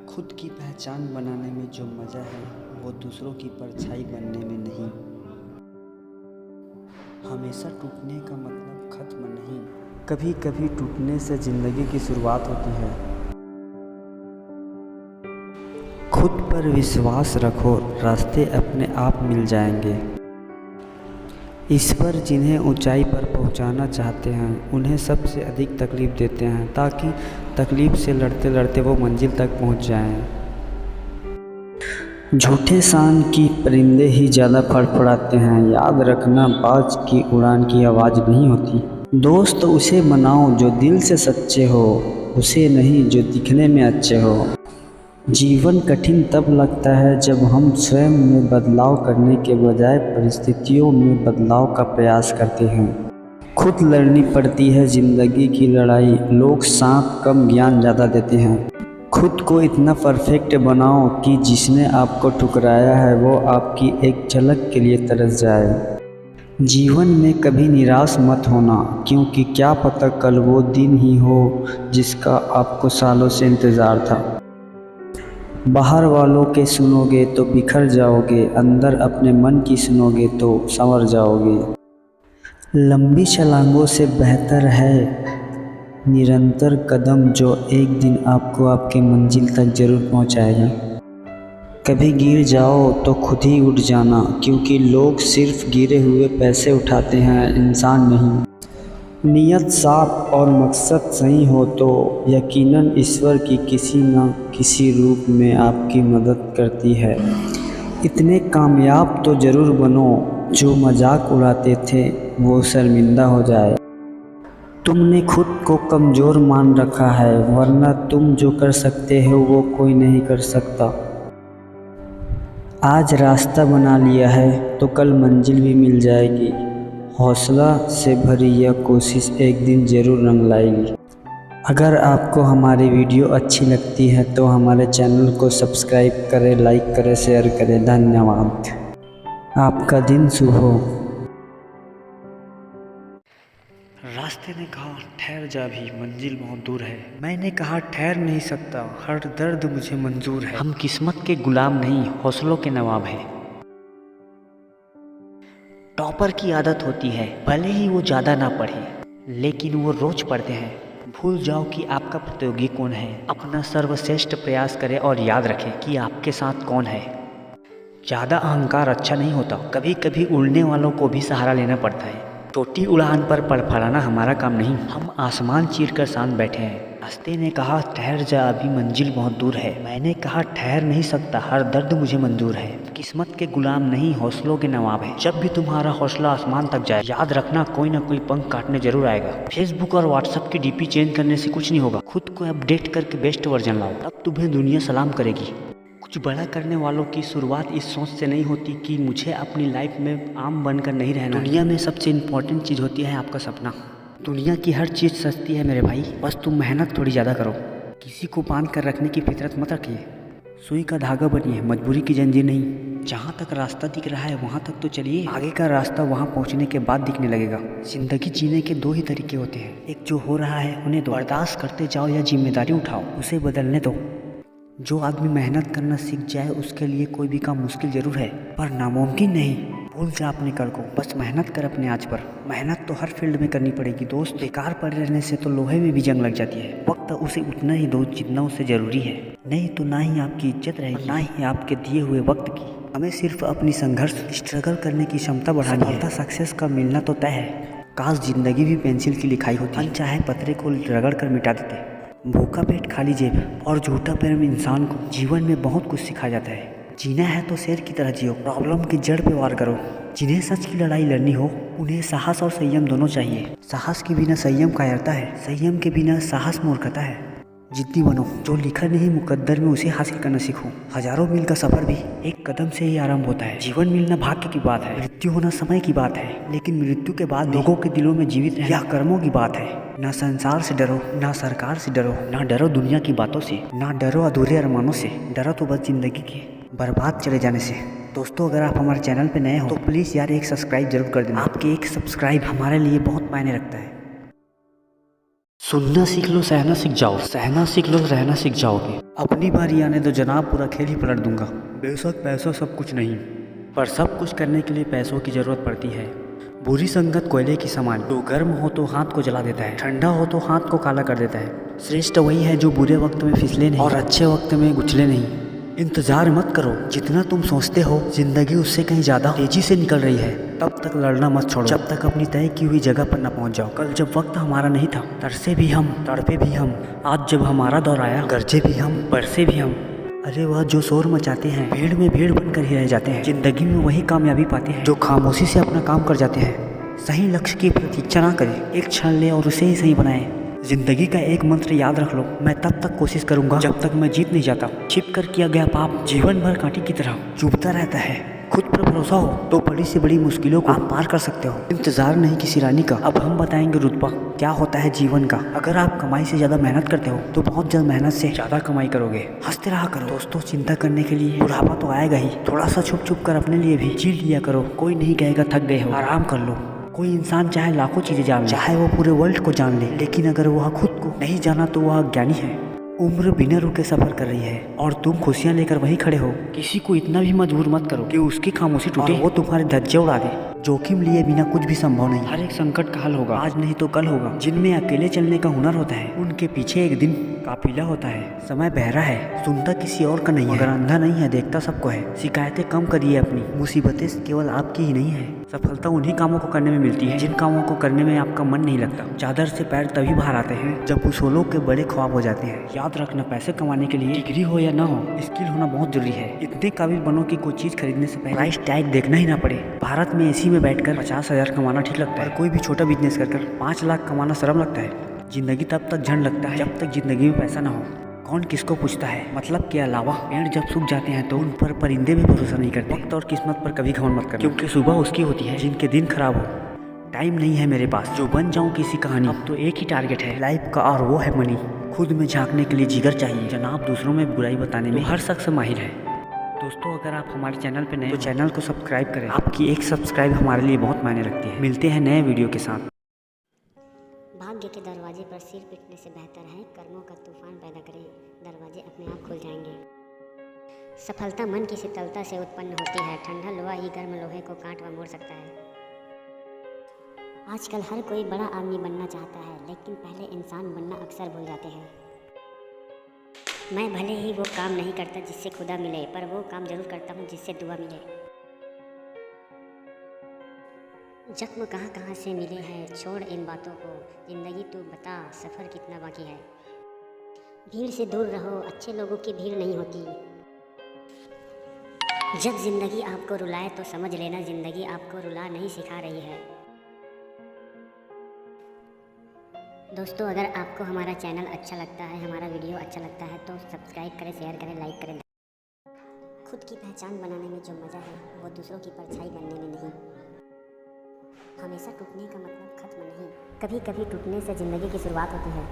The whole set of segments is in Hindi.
खुद की पहचान बनाने में जो मज़ा है वो दूसरों की परछाई बनने में नहीं। हमेशा टूटने का मतलब ख़त्म नहीं, कभी कभी टूटने से ज़िंदगी की शुरुआत होती है। खुद पर विश्वास रखो, रास्ते अपने आप मिल जाएंगे। ईश्वर जिन्हें ऊंचाई पर पहुंचाना चाहते हैं उन्हें सबसे अधिक तकलीफ़ देते हैं ताकि तकलीफ़ से लड़ते लड़ते वो मंजिल तक पहुंच जाएं। झूठे शान की परिंदे ही ज़्यादा फड़फड़ाते हैं, याद रखना बाज की उड़ान की आवाज़ नहीं होती। दोस्त उसे मनाओ जो दिल से सच्चे हो, उसे नहीं जो दिखने में अच्छे हो। जीवन कठिन तब लगता है जब हम स्वयं में बदलाव करने के बजाय परिस्थितियों में बदलाव का प्रयास करते हैं। खुद लड़नी पड़ती है ज़िंदगी की लड़ाई, लोग साथ कम ज्ञान ज़्यादा देते हैं। खुद को इतना परफेक्ट बनाओ कि जिसने आपको ठुकराया है वो आपकी एक झलक के लिए तरस जाए। जीवन में कभी निराश मत होना, क्योंकि क्या पता कल वो दिन ही हो जिसका आपको सालों से इंतज़ार था। बाहर वालों के सुनोगे तो बिखर जाओगे, अंदर अपने मन की सुनोगे तो संवर जाओगे। लंबी छलांगों से बेहतर है निरंतर कदम, जो एक दिन आपको आपकी मंजिल तक जरूर पहुंचाएगा। कभी गिर जाओ तो खुद ही उठ जाना, क्योंकि लोग सिर्फ गिरे हुए पैसे उठाते हैं, इंसान नहीं। नियत साफ और मकसद सही हो तो यकीनन ईश्वर की किसी न किसी रूप में आपकी मदद करती है। इतने कामयाब तो ज़रूर बनो जो मजाक उड़ाते थे वो शर्मिंदा हो जाए। तुमने खुद को कमज़ोर मान रखा है, वरना तुम जो कर सकते हो वो कोई नहीं कर सकता। आज रास्ता बना लिया है तो कल मंजिल भी मिल जाएगी। हौसला से भरी यह कोशिश एक दिन ज़रूर रंग लाएगी। अगर आपको हमारी वीडियो अच्छी लगती है तो हमारे चैनल को सब्सक्राइब करें, लाइक करें, शेयर करें। धन्यवाद। आपका दिन शुभ हो। रास्ते ने कहा ठहर जा भी, मंजिल बहुत दूर है। मैंने कहा ठहर नहीं सकता, हर दर्द मुझे मंजूर है। हम किस्मत के गुलाम नहीं, हौसलों के नवाब हैं। टॉपर की आदत होती है भले ही वो ज़्यादा ना पढ़े, लेकिन वो रोज पढ़ते हैं। भूल जाओ कि आपका प्रतियोगी कौन है, अपना सर्वश्रेष्ठ प्रयास करें और याद रखें कि आपके साथ कौन है। ज़्यादा अहंकार अच्छा नहीं होता, कभी कभी उड़ने वालों को भी सहारा लेना पड़ता है। छोटी उड़ान पर फड़फड़ाना हमारा काम नहीं, हम आसमान चीर कर शांत बैठे हैं। रास्ते ने कहा ठहर जा अभी, मंजिल बहुत दूर है। मैंने कहा ठहर नहीं सकता, हर दर्द मुझे मंजूर है। किस्मत के गुलाम नहीं, हौसलों के नवाब है। जब भी तुम्हारा हौसला आसमान तक जाए, याद रखना कोई ना कोई पंख काटने जरूर आएगा। फेसबुक और व्हाट्सएप की डीपी चेंज करने से कुछ नहीं होगा, खुद को अपडेट करके बेस्ट वर्जन लाओ, तब तुम्हें दुनिया सलाम करेगी। कुछ बड़ा करने वालों की शुरुआत इस सोच से नहीं होती कि मुझे अपनी लाइफ में आम बनकर नहीं रहना। दुनिया में सबसे इम्पोर्टेंट चीज़ होती है आपका सपना। दुनिया की हर चीज़ सस्ती है मेरे भाई, बस तुम मेहनत थोड़ी ज़्यादा करो। किसी को बांध कर रखने की फितरत मत रखिए, सुई का धागा बनिए, मजबूरी की जंजीर नहीं। जहाँ तक रास्ता दिख रहा है वहाँ तक तो चलिए, आगे का रास्ता वहाँ पहुँचने के बाद दिखने लगेगा। जिंदगी जीने के दो ही तरीके होते हैं, एक जो हो रहा है उन्हें दो, बर्दाश्त करते जाओ या जिम्मेदारी उठाओ, उसे बदलने दो। जो आदमी मेहनत करना सीख जाए उसके लिए कोई भी काम मुश्किल जरूर है, पर नामुमकिन नहीं। भूल जा अपने कल को, बस मेहनत कर अपने आज पर। मेहनत तो हर फील्ड में करनी पड़ेगी दोस्त, बेकार पड़े रहने से तो लोहे में भी जंग लग जाती है। वक्त उसे उतना ही दो जितना उसे जरूरी है, नहीं तो ना ही आपकी इज्जत रहेगी, ना ही आपके दिए हुए वक्त की। हमें सिर्फ अपनी संघर्ष, स्ट्रगल करने की क्षमता बढ़ानी है। सफलता सक्सेस का मिलना तो तय है, काश जिंदगी भी पेंसिल की लिखाई होती, अनचाहे पत्रे को रगड़ कर मिटा देते। भूखा पेट खाली जेब और झूठा प्रेम इंसान को जीवन में बहुत कुछ सिखा जाता है। जीना है तो शेर की तरह जियो, प्रॉब्लम की जड़ पे वार करो। जिन्हें सच की लड़ाई लड़नी हो उन्हें साहस और संयम दोनों चाहिए। साहस के बिना संयम कायरता है, संयम के बिना साहस मूर्खता है। जिद्दी बनो, जो लिखा नहीं मुकद्दर में उसे हासिल करना सीखो। हजारों मील का सफर भी एक कदम से ही आरंभ होता है। जीवन मिलना भाग्य की बात है, मृत्यु होना समय की बात है, लेकिन मृत्यु के बाद लोगों के दिलों में जीवित रहना यह कर्मों की बात है। ना संसार से डरो, ना सरकार से डरो, ना डरो दुनिया की बातों से, ना डरो अधूरे अरमानों से, डरो तो बस जिंदगी के बर्बाद चले जाने से। दोस्तों अगर आप हमारे चैनल पे नए हो तो प्लीज़ यार एक सब्सक्राइब जरूर कर देना। आपके एक सब्सक्राइब हमारे लिए बहुत मायने रखता है। सुनना सीख लो, सहना सीख जाओ, सहना सीख लो, रहना सीख जाओगे। अपनी बारी आने दो जनाब, पूरा खेल ही पलट दूंगा। बेशक पैसा सब कुछ नहीं, पर सब कुछ करने के लिए पैसों की जरूरत पड़ती है। बुरी संगत कोयले की समान, जो गर्म हो तो हाथ को जला देता है, ठंडा हो तो हाथ को काला कर देता है। श्रेष्ठ वही है जो बुरे वक्त में फिसले नहीं और अच्छे वक्त में गुचले नहीं। इंतजार मत करो, जितना तुम सोचते हो जिंदगी उससे कहीं ज्यादा तेजी से निकल रही है। तब तक लड़ना मत छोड़ो जब तक अपनी तय की हुई जगह पर न पहुंच जाओ। कल जब वक्त हमारा नहीं था, तरसे भी हम, तड़पे भी हम। आज जब हमारा दौर आया, गरजे भी हम, बरसे भी हम। अरे वह जो शोर मचाते हैं, भीड़ में भीड़ बनकर ही रह जाते हैं। जिंदगी में वही कामयाबी पाते हैं जो खामोशी से अपना काम कर जाते हैं। सही लक्ष्य की प्रतीक्षा ना करें, एक क्षण ले और उसे ही सही बनाए। जिंदगी का एक मंत्र याद रख लो, मैं तब तक कोशिश करूंगा जब तक मैं जीत नहीं जाता। छिप कर किया गया पाप जीवन भर कांटे की तरह चुभता रहता है। खुद पर भरोसा हो तो बड़ी से बड़ी मुश्किलों को आप पार कर सकते हो। इंतजार नहीं किसी रानी का। अब हम बताएंगे रुतबा क्या होता है जीवन का। अगर आप कमाई से ज्यादा मेहनत करते हो तो बहुत जल्द मेहनत से ज्यादा कमाई करोगे। हंसते रहा करो दोस्तों, चिंता करने के लिए बुढ़ापा तो आएगा ही। थोड़ा सा छुप छुप कर अपने लिए भी जी लिया करो। कोई नहीं कहेगा थक गए हो, आराम कर लो। कोई इंसान चाहे लाखों चीजें जान ले, चाहे वो पूरे वर्ल्ड को जान ले, लेकिन अगर वह खुद को नहीं जाना तो वह अज्ञानी है। उम्र बिना रुके सफर कर रही है और तुम खुशियां लेकर वहीं खड़े हो। किसी को इतना भी मजबूर मत करो कि उसकी खामोशी टूटे और वो तुम्हारे धज्जे उड़ा दे। जोखिम लिए बिना कुछ भी संभव नहीं। हर एक संकट का हल होगा, आज नहीं तो कल होगा। जिनमें अकेले चलने का हुनर होता है उनके पीछे एक दिन काफिला होता है। समय बहरा है, सुनता किसी और का नहीं है, मगर अंधा नहीं है, देखता सबको है। शिकायतें कम करिए अपनी, मुसीबतें केवल आपकी ही नहीं है। सफलता उन्हीं कामों को करने में मिलती है जिन कामों को करने में आपका मन नहीं लगता। चादर से पैर तभी बाहर आते हैं जब उसूलों के बड़े ख्वाब हो जाते हैं। याद रखना, पैसे कमाने के लिए डिग्री हो या ना हो, स्किल होना बहुत जरूरी है। इतने काबिल बनो कि कोई चीज खरीदने से पहले प्राइस टैग देखना ही ना पड़े। भारत में एसी में बैठकर 50,000 कमाना ठीक लगता है, कोई भी छोटा बिजनेस कर 5 लाख कमाना शर्म लगता है। जिंदगी तब तक झंड लगता है जब तक जिंदगी में पैसा ना हो। कौन किसको पूछता है, मतलब के अलावा पेड़ जब सूख जाते हैं तो उन पर परिंदे भी भरोसा नहीं करते। वक्त और किस्मत पर कभी घमंड मत करना, क्योंकि सुबह उसकी होती है जिनके दिन खराब हो। टाइम नहीं है मेरे पास जो बन जाऊं किसी कहानी। अब तो एक ही टारगेट है लाइफ का और वो है मनी। खुद में झांकने के लिए जिगर चाहिए जनाब, दूसरों में बुराई बताने में हर शख्स माहिर है। दोस्तों अगर आप हमारे चैनल पे नए तो चैनल को सब्सक्राइब करें। आपकी एक सब्सक्राइब हमारे लिए बहुत मायने रखती है। मिलते हैं नए वीडियो के साथ। भाग्य के दरवाजे पर सिर पीटने से बेहतर है कर्मों का तूफान पैदा करें, दरवाजे अपने आप खुल जाएंगे। सफलता मन की शीतलता से उत्पन्न होती है, ठंडा लोहा ही गर्म लोहे को काट व मोड़ सकता है। आजकल हर कोई बड़ा आदमी बनना चाहता है, लेकिन पहले इंसान बनना अक्सर भूल जाते हैं। मैं भले ही वो काम नहीं करता जिससे खुदा मिले, पर वो काम जरूर करता हूँ जिससे दुआ मिले। जख्म कहाँ कहाँ से मिले हैं, छोड़ इन बातों को, जिंदगी तू बता सफ़र कितना बाकी है। भीड़ से दूर रहो, अच्छे लोगों की भीड़ नहीं होती। जब जिंदगी आपको रुलाए तो समझ लेना जिंदगी आपको रुला नहीं सिखा रही है। दोस्तों अगर आपको हमारा चैनल अच्छा लगता है, हमारा वीडियो अच्छा लगता है तो सब्सक्राइब करें, शेयर करें, लाइक करें। खुद की पहचान बनाने में जो मज़ा है वो दूसरों की परछाई बनने में नहीं। हमेशा टूटने का मतलब खत्म नहीं, कभी कभी टूटने से ज़िंदगी की शुरुआत होती है।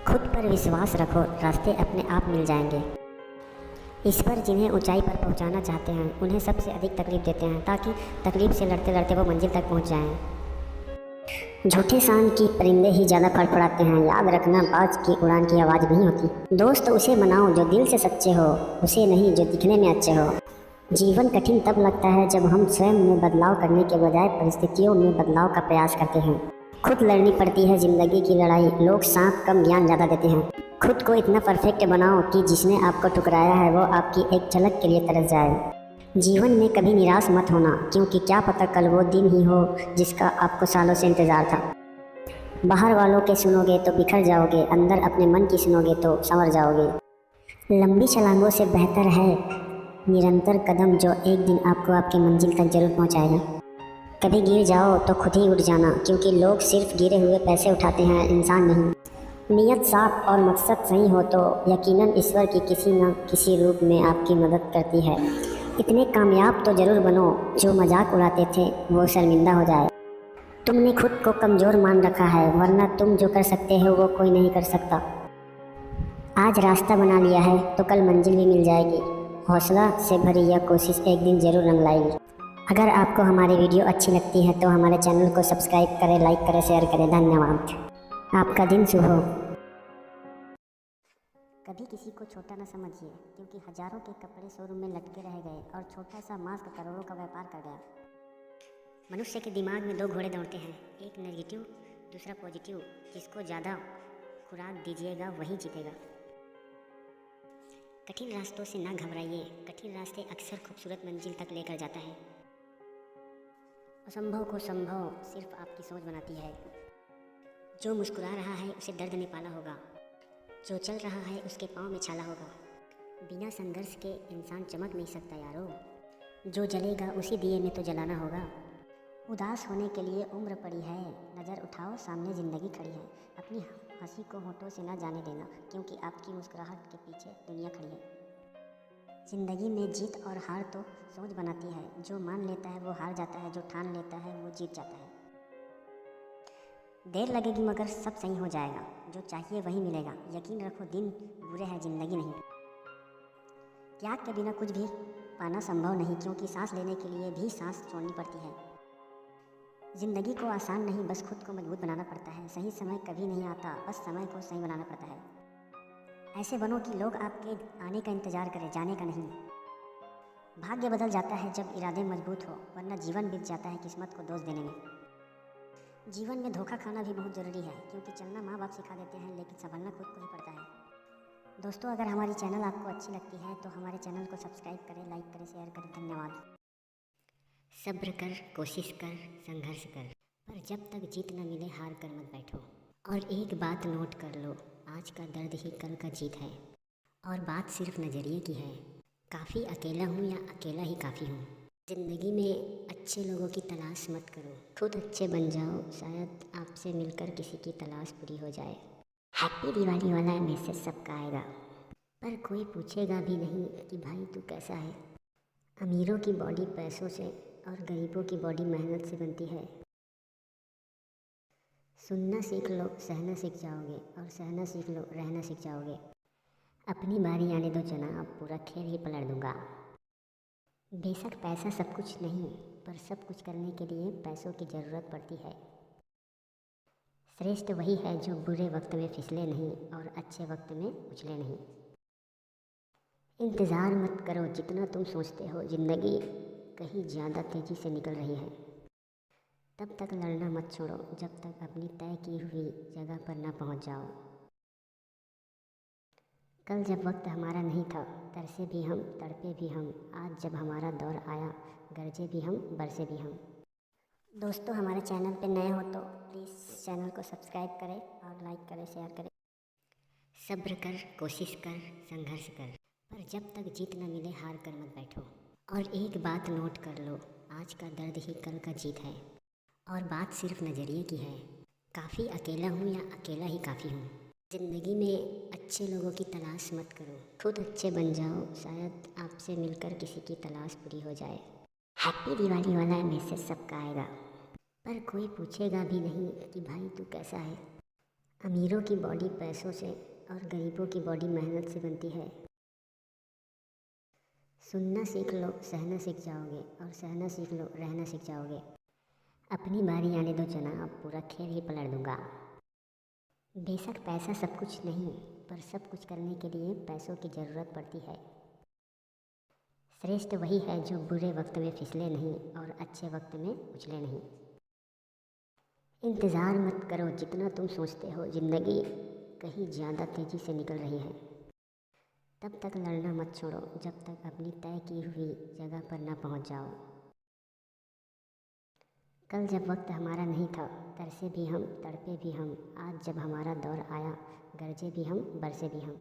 खुद पर विश्वास रखो, रास्ते अपने आप मिल जाएंगे। ईश्वर जिन्हें ऊंचाई पर पहुंचाना चाहते हैं उन्हें सबसे अधिक तकलीफ देते हैं, ताकि तकलीफ से लड़ते लड़ते वो मंजिल तक पहुंच जाएं। झूठे शान की परिंदे ही ज़्यादा फड़फड़ाते हैं, याद रखना बाज की उड़ान की आवाज़ नहीं होती। दोस्त उसे मनाओ जो दिल से सच्चे हो, उसे नहीं जो दिखने में अच्छे हो। जीवन कठिन तब लगता है जब हम स्वयं में बदलाव करने के बजाय परिस्थितियों में बदलाव का प्रयास करते हैं। खुद लड़नी पड़ती है ज़िंदगी की लड़ाई, लोग साथ कम ज्ञान ज़्यादा देते हैं। खुद को इतना परफेक्ट बनाओ कि जिसने आपको ठुकराया है वो आपकी एक झलक के लिए तरस जाए। जीवन में कभी निराश मत होना, क्योंकि क्या पता कल वो दिन ही हो जिसका आपको सालों से इंतज़ार था। बाहर वालों के सुनोगे तो बिखर जाओगे, अंदर अपने मन की सुनोगे तो संवर जाओगे। लंबी छलांगों से बेहतर है निरंतर कदम, जो एक दिन आपको आपकी मंजिल तक जरूर पहुंचाएगा। कभी गिर जाओ तो खुद ही उठ जाना, क्योंकि लोग सिर्फ गिरे हुए पैसे उठाते हैं, इंसान नहीं। नियत साफ और मकसद सही हो तो यकीनन ईश्वर की किसी न किसी रूप में आपकी मदद करती है। इतने कामयाब तो ज़रूर बनो जो मजाक उड़ाते थे वो शर्मिंदा हो जाए। तुमने खुद को कमज़ोर मान रखा है, वरना तुम जो कर सकते हो वो कोई नहीं कर सकता। आज रास्ता बना लिया है तो कल मंजिल भी मिल जाएगी। हौसला से भरी यह कोशिश एक दिन ज़रूर रंग लाएगी। अगर आपको हमारी वीडियो अच्छी लगती है तो हमारे चैनल को सब्सक्राइब करें, लाइक करें, शेयर करें। धन्यवाद। आपका दिन शुभ हो। कभी किसी को छोटा न समझिए, क्योंकि हजारों के कपड़े शोरूम में लटके रह गए और छोटा सा मास्क करोड़ों का व्यापार कर गया। मनुष्य के दिमाग में दो घोड़े दौड़ते हैं, एक नेगेटिव, दूसरा पॉजिटिव। जिसको ज़्यादा खुराक दीजिएगा वही जीतेगा। कठिन रास्तों से ना घबराइए, कठिन रास्ते अक्सर खूबसूरत मंजिल तक लेकर जाता है। असंभव को संभव सिर्फ आपकी सोच बनाती है। जो मुस्कुरा रहा है उसे दर्द ने पाला होगा, जो चल रहा है उसके पाँव में छाला होगा। बिना संघर्ष के इंसान चमक नहीं सकता यारो। जो जलेगा उसी दिए में तो जलाना होगा। उदास होने के लिए उम्र पड़ी है, नज़र उठाओ सामने ज़िंदगी खड़ी है। अपनी हंसी को होठों से ना जाने देना, क्योंकि आपकी मुस्कुराहट के पीछे दुनिया खड़ी है। ज़िंदगी में जीत और हार तो सोच बनाती है। जो मान लेता है वो हार जाता है, जो ठान लेता है वो जीत जाता है। देर लगेगी मगर सब सही हो जाएगा, जो चाहिए वही मिलेगा। यकीन रखो दिन बुरे हैं, ज़िंदगी नहीं। त्याग के बिना कुछ भी पाना संभव नहीं, क्योंकि सांस लेने के लिए भी सांस छोड़नी पड़ती है। ज़िंदगी को आसान नहीं, बस खुद को मजबूत बनाना पड़ता है। सही समय कभी नहीं आता, बस समय को सही बनाना पड़ता है। ऐसे बनो कि लोग आपके आने का इंतज़ार करें, जाने का नहीं। भाग्य बदल जाता है जब इरादे मजबूत हो, वरना जीवन बीत जाता है किस्मत को दोष देने में। जीवन में धोखा खाना भी बहुत ज़रूरी है, क्योंकि चलना माँ बाप सिखा देते हैं, लेकिन संभलना खुद को ही पड़ता है। दोस्तों, अगर हमारी चैनल आपको अच्छी लगती है तो हमारे चैनल को सब्सक्राइब करें, लाइक करें, शेयर करें। धन्यवाद। सब्र कर, कोशिश कर, संघर्ष कर, पर जब तक जीत न मिले हार कर मत बैठो। और एक बात नोट कर लो, आज का दर्द ही कल का जीत है। और बात सिर्फ नज़रिए की है। काफ़ी अकेला हूँ या अकेला ही काफ़ी हूँ। ज़िंदगी में अच्छे लोगों की तलाश मत करो, खुद अच्छे बन जाओ। शायद आपसे मिलकर किसी की तलाश पूरी हो जाए। हैप्पी दिवाली वाला मैसेज सबका आएगा, पर कोई पूछेगा भी नहीं कि भाई तू कैसा है। अमीरों की बॉडी पैसों से और गरीबों की बॉडी मेहनत से बनती है। सुनना सीख लो, सहना सीख जाओगे, और सहना सीख लो, रहना सीख जाओगे। अपनी बारी आने दो जनाब, पूरा खेल ही पलट दूंगा। बेशक पैसा सब कुछ नहीं, पर सब कुछ करने के लिए पैसों की ज़रूरत पड़ती है। श्रेष्ठ वही है जो बुरे वक्त में फिसले नहीं और अच्छे वक्त में उछले नहीं। इंतज़ार मत करो जितना तुम सोचते हो, ज़िंदगी कहीं ज़्यादा तेज़ी से निकल रही है। तब तक लड़ना मत छोड़ो जब तक अपनी तय की हुई जगह पर ना पहुंच जाओ। कल जब वक्त हमारा नहीं था, तरसे भी हम, तड़पे भी हम। आज जब हमारा दौर आया, गरजे भी हम, बरसे भी हम। दोस्तों, हमारे चैनल पे नए हो तो प्लीज़ चैनल को सब्सक्राइब करें और लाइक करें, शेयर करें। सब्र कर, कोशिश कर, संघर्ष कर, पर जब तक जीत न मिले हार कर मत बैठो। और एक बात नोट कर लो, आज का दर्द ही कल का जीत है। और बात सिर्फ नज़रिए की है। काफ़ी अकेला हूँ या अकेला ही काफ़ी हूँ। ज़िंदगी में अच्छे लोगों की तलाश मत करो, खुद अच्छे बन जाओ। शायद आपसे मिलकर किसी की तलाश पूरी हो जाए। हैप्पी दिवाली वाला मैसेज सबका आएगा, पर कोई पूछेगा भी नहीं कि भाई तू कैसा है। अमीरों की बॉडी पैसों से और गरीबों की बॉडी मेहनत से बनती है। सुनना सीख लो, सहना सीख जाओगे, और सहना सीख लो, रहना सीख जाओगे। अपनी बारी आने दो जनाब, पूरा खेल ही पलट दूंगा। बेशक पैसा सब कुछ नहीं, पर सब कुछ करने के लिए पैसों की ज़रूरत पड़ती है। श्रेष्ठ वही है जो बुरे वक्त में फिसले नहीं और अच्छे वक्त में उछले नहीं। इंतज़ार मत करो जितना तुम सोचते हो, ज़िंदगी कहीं ज़्यादा तेज़ी से निकल रही है। तब तक लड़ना मत छोड़ो जब तक अपनी तय की हुई जगह पर ना पहुंच जाओ। कल जब वक्त हमारा नहीं था, तरसे भी हम, तड़पे भी हम। आज जब हमारा दौर आया, गरजे भी हम, बरसे भी हम।